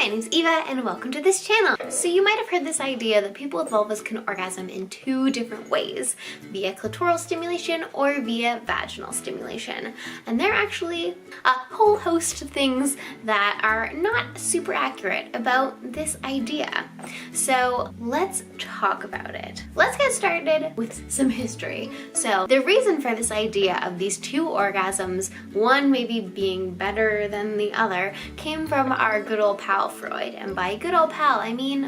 my name's Eva and welcome to this channel. So you might have heard this idea that people with vulvas can orgasm in two different ways, via clitoral stimulation or via vaginal stimulation. And there are actually a whole host of things that are not super accurate about this idea. So let's talk about it. Let's get started with some history. So the reason for this idea of these two orgasms, one maybe being better than the other, came from our good old pal Freud. And by good old pal, I mean,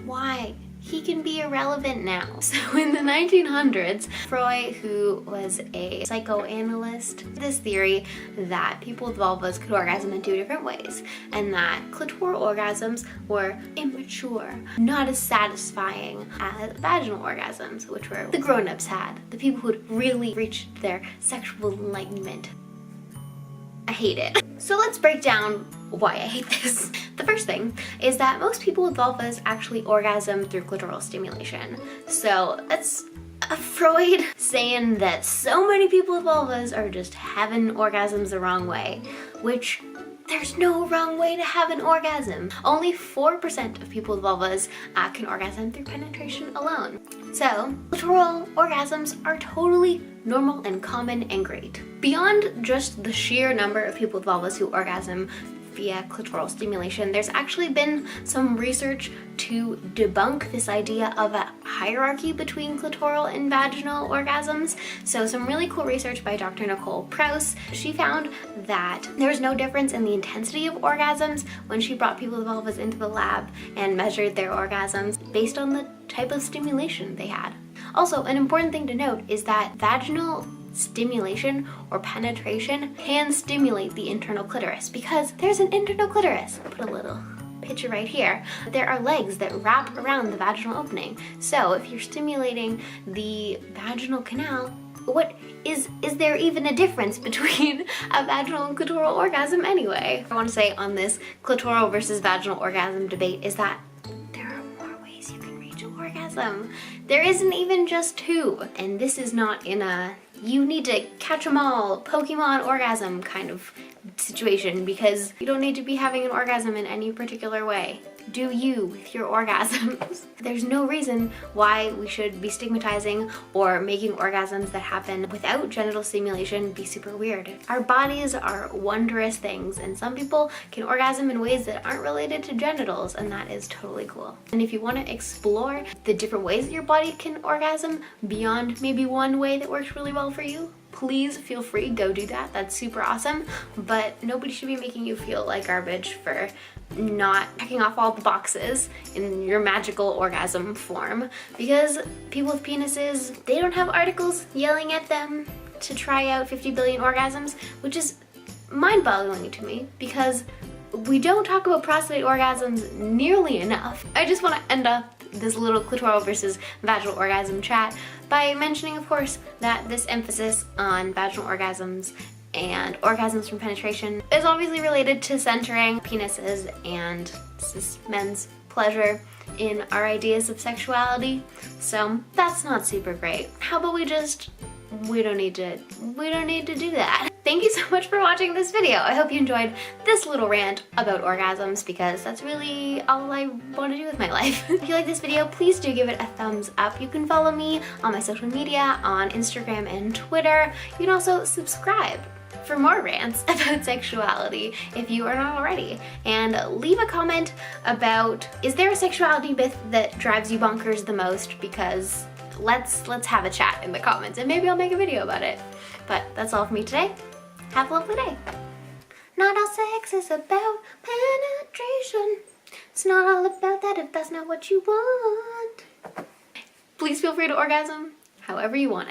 why? He can be irrelevant now. So in the 1900s, Freud, who was a psychoanalyst, had this theory that people with vulvas could orgasm in two different ways, and that clitoral orgasms were immature, not as satisfying as vaginal orgasms, which were the grown-ups had, the people who'd really reached their sexual enlightenment. I hate it. So let's break down why I hate this. The first thing is that most people with vulvas actually orgasm through clitoral stimulation. So that's Freud saying that so many people with vulvas are just having orgasms the wrong way, which there's no wrong way to have an orgasm. Only 4% of people with vulvas can orgasm through penetration alone. So clitoral orgasms are totally normal and common and great. Beyond just the sheer number of people with vulvas who orgasm via clitoral stimulation, there's actually been some research to debunk this idea of a hierarchy between clitoral and vaginal orgasms. So some really cool research by Dr. Nicole Prouse. She found that there was no difference in the intensity of orgasms when she brought people with vulvas into the lab and measured their orgasms based on the type of stimulation they had. Also, an important thing to note is that vaginal stimulation or penetration can stimulate the internal clitoris because there's an internal clitoris. I'll put a little picture right here. There are legs that wrap around the vaginal opening. So if you're stimulating the vaginal canal, what is there even a difference between a vaginal and clitoral orgasm anyway? I want to say on this clitoral versus vaginal orgasm debate is that there are more ways you can reach an orgasm. There isn't even just two. And this is not in a you need to catch them all Pokemon orgasm kind of situation, because you don't need to be having an orgasm in any particular way. Do you with your orgasms. There's no reason why we should be stigmatizing or making orgasms that happen without genital stimulation be super weird. Our bodies are wondrous things, and some people can orgasm in ways that aren't related to genitals, and that is totally cool. And if you want to explore the different ways that your body can orgasm beyond maybe one way that works really well for you, please feel free, go do that. That's super awesome, but nobody should be making you feel like garbage for not checking off all the boxes in your magical orgasm form, because people with penises, they don't have articles yelling at them to try out 50 billion orgasms, which is mind-boggling to me because we don't talk about prostate orgasms nearly enough. I just want to end up this little clitoral versus vaginal orgasm chat by mentioning, of course, that this emphasis on vaginal orgasms and orgasms from penetration is obviously related to centering penises and cis men's pleasure in our ideas of sexuality. So that's not super great. How about we don't need to do that. Thank you so much for watching this video. I hope you enjoyed this little rant about orgasms, because that's really all I want to do with my life. If you like this video, please do give it a thumbs up. You can follow me on my social media on Instagram and Twitter. You can also subscribe for more rants about sexuality if you are not already. And leave a comment about, is there a sexuality myth that drives you bonkers the most? Because let's have a chat in the comments and maybe I'll make a video about it. But that's all for me today. Have a lovely day. Not all sex is about penetration. It's not all about that if that's not what you want. Please feel free to orgasm however you want it.